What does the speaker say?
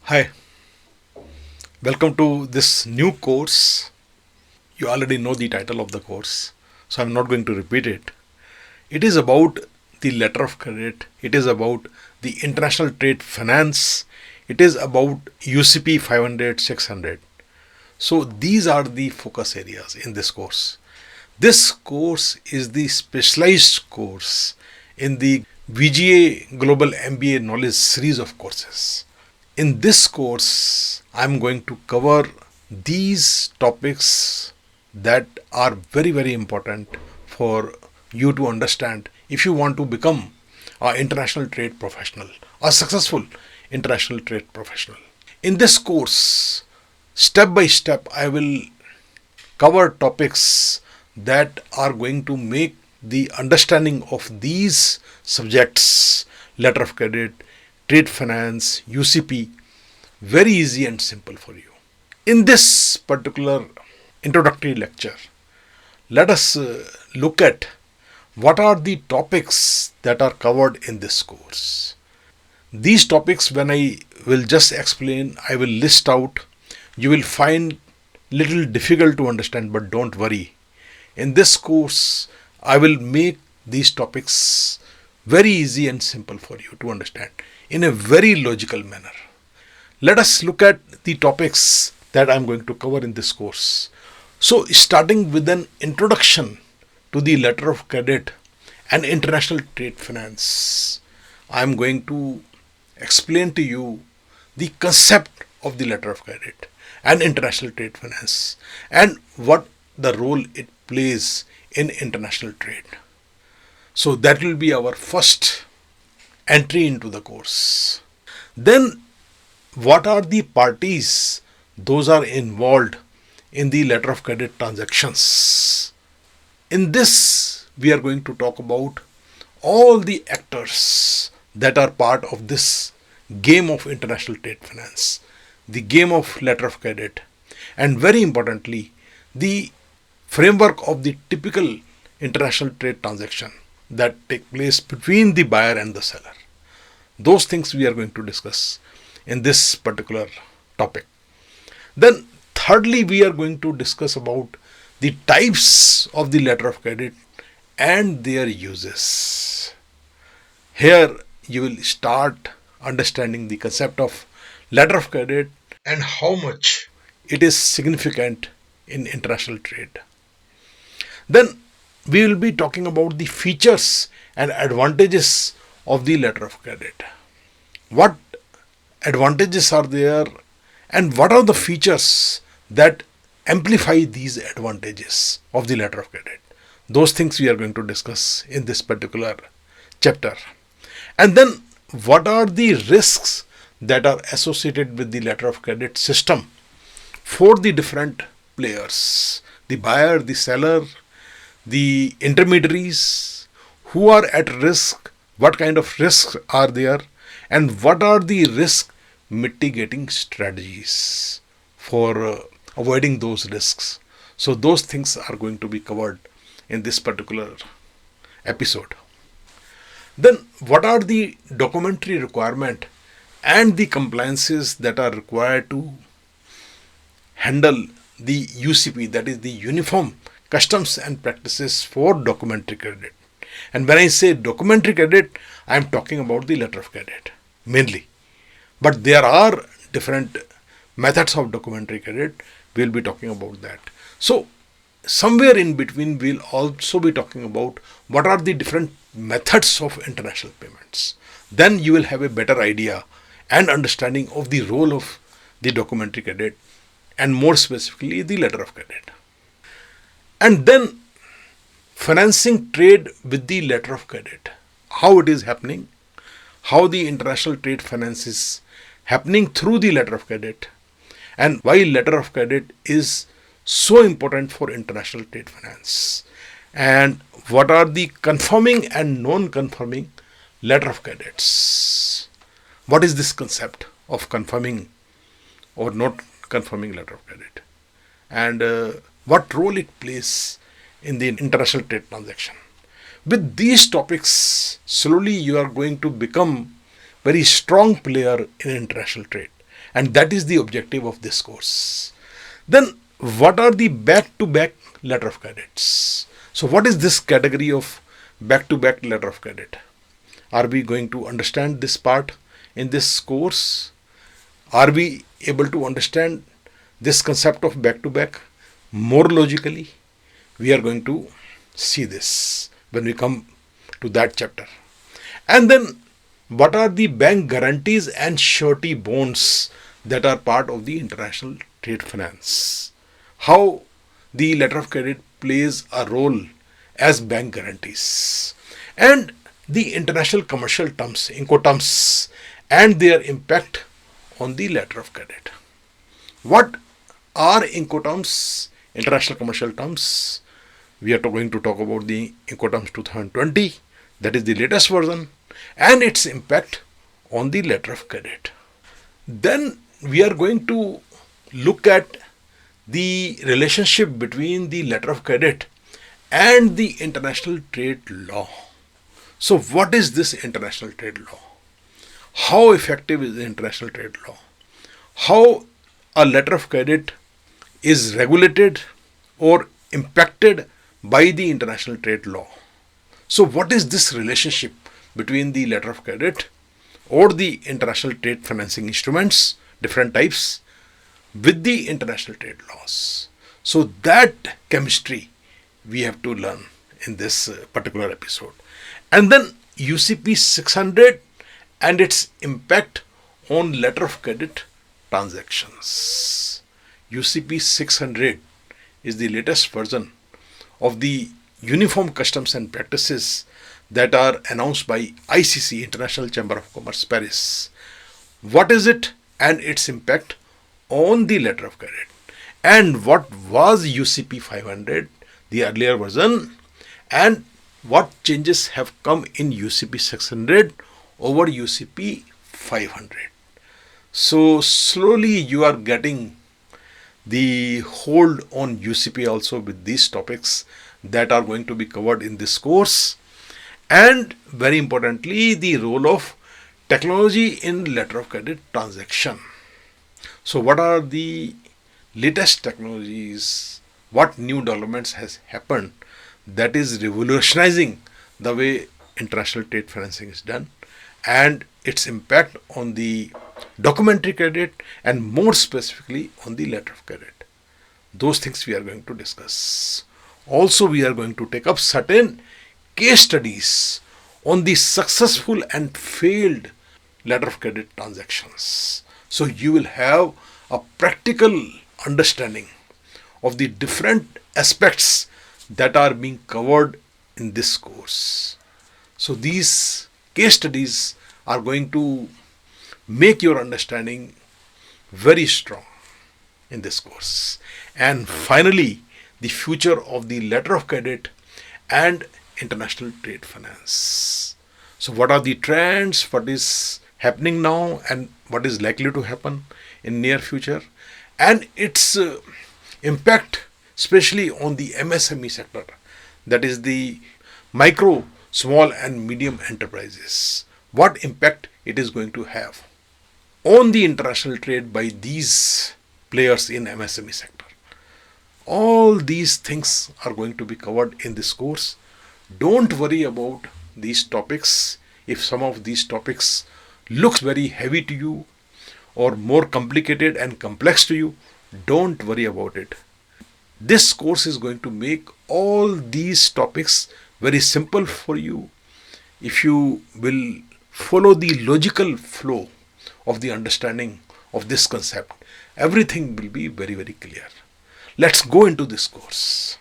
Hi, welcome to this new course. You already know the title of the course, so I'm not going to repeat it. It is about the letter of credit, it is about the international trade finance, it is about UCP 500, 600. So these are the focus areas in this course. This course is the specialized course in the VGA Global MBA Knowledge series of courses. In this course, I'm going to cover these topics that are very, very important for you to understand if you want to become an international trade professional, a successful international trade professional. In this course, step by step, I will cover topics that are going to make the understanding of these subjects, letter of credit, trade finance, UCP, very easy and simple for you. In this particular introductory lecture, let us look at what are the topics that are covered in this course. These topics, when I will just explain, I will list out, you will find little difficult to understand, but don't worry. In this course, I will make these topics very easy and simple for you to understand in a very logical manner. Let us look at the topics that I'm going to cover in this course. So, starting with an introduction to the letter of credit and international trade finance, I'm going to explain to you the concept of the letter of credit and international trade finance and what the role it plays in international trade. So, that will be our first entry into the course. Then, what are the parties those are involved in the letter of credit transactions? In this, we are going to talk about all the actors that are part of this game of international trade finance, the game of letter of credit, and very importantly, the framework of the typical international trade transaction that take place between the buyer and the seller. Those things we are going to discuss in this particular topic. Then, thirdly, we are going to discuss about the types of the letter of credit and their uses. Here, you will start understanding the concept of letter of credit and how much it is significant in international trade. Then, we will be talking about the features and advantages of the letter of credit. What advantages are there and what are the features that amplify these advantages of the letter of credit? Those things we are going to discuss in this particular chapter. And then what are the risks that are associated with the letter of credit system for the different players, the buyer, the seller, the intermediaries, who are at risk, what kind of risks are there, and what are the risk mitigating strategies for avoiding those risks. So those things are going to be covered in this particular episode. Then what are the documentary requirement and the compliances that are required to handle the UCP, that is the Uniform Customs and Practices for Documentary Credit. And when I say documentary credit, I am talking about the letter of credit mainly. But there are different methods of documentary credit. We'll be talking about that. So, somewhere in between, we'll also be talking about what are the different methods of international payments. Then you will have a better idea and understanding of the role of the documentary credit and more specifically the letter of credit. And then financing trade with the letter of credit, how it is happening, how the international trade finance is happening through the letter of credit, and why letter of credit is so important for international trade finance, and what are the conforming and non-conforming letter of credits. What is this concept of confirming or not confirming letter of credit, and what role it plays in the international trade transaction. With these topics, slowly you are going to become very strong player in international trade. And that is the objective of this course. Then, what are the back-to-back letter of credits? So, what is this category of back-to-back letter of credit? Are we going to understand this part in this course? Are we able to understand this concept of back-to-back more logically? We are going to see this when we come to that chapter. And then, what are the bank guarantees and surety bonds that are part of the international trade finance? How the letter of credit plays a role as bank guarantees, and the international commercial terms, Incoterms, and their impact on the letter of credit. What are Incoterms, international commercial terms? We are going to talk about the Incoterms 2020, that is the latest version, and its impact on the letter of credit. Then we are going to look at the relationship between the letter of credit and the international trade law. So, what is this international trade law? How effective is the international trade law? How a letter of credit is regulated or impacted by the international trade law? So, what is this relationship between the letter of credit or the international trade financing instruments, different types, with the international trade laws? So, that chemistry we have to learn in this particular episode. And then UCP 600 and its impact on letter of credit transactions. UCP 600 is the latest version of the Uniform Customs and Practices that are announced by ICC, International Chamber of Commerce, Paris. What is it and its impact on the letter of credit? And what was UCP 500, the earlier version, and what changes have come in UCP 600 over UCP 500. So slowly you are getting the hold on UCP also with these topics that are going to be covered in this course, and very importantly the role of technology in letter of credit transaction. So what are the latest technologies? What new developments has happened that is revolutionizing the way international trade financing is done, and its impact on the documentary credit, and more specifically on the letter of credit? Those things we are going to discuss. Also, we are going to take up certain case studies on the successful and failed letter of credit transactions. So you will have a practical understanding of the different aspects that are being covered in this course. So these case studies are going to make your understanding very strong in this course. And finally, the future of the letter of credit and international trade finance. So what are the trends, what is happening now, and what is likely to happen in near future, and its impact especially on the MSME sector, that is the micro, small and medium enterprises. What impact it is going to have on the international trade by these players in MSME sector. All these things are going to be covered in this course. Don't worry about these topics. If some of these topics looks very heavy to you or more complicated and complex to you, don't worry about it. This course is going to make all these topics very simple for you. If you will follow the logical flow of the understanding of this concept, everything will be very, very clear. Let's go into this course.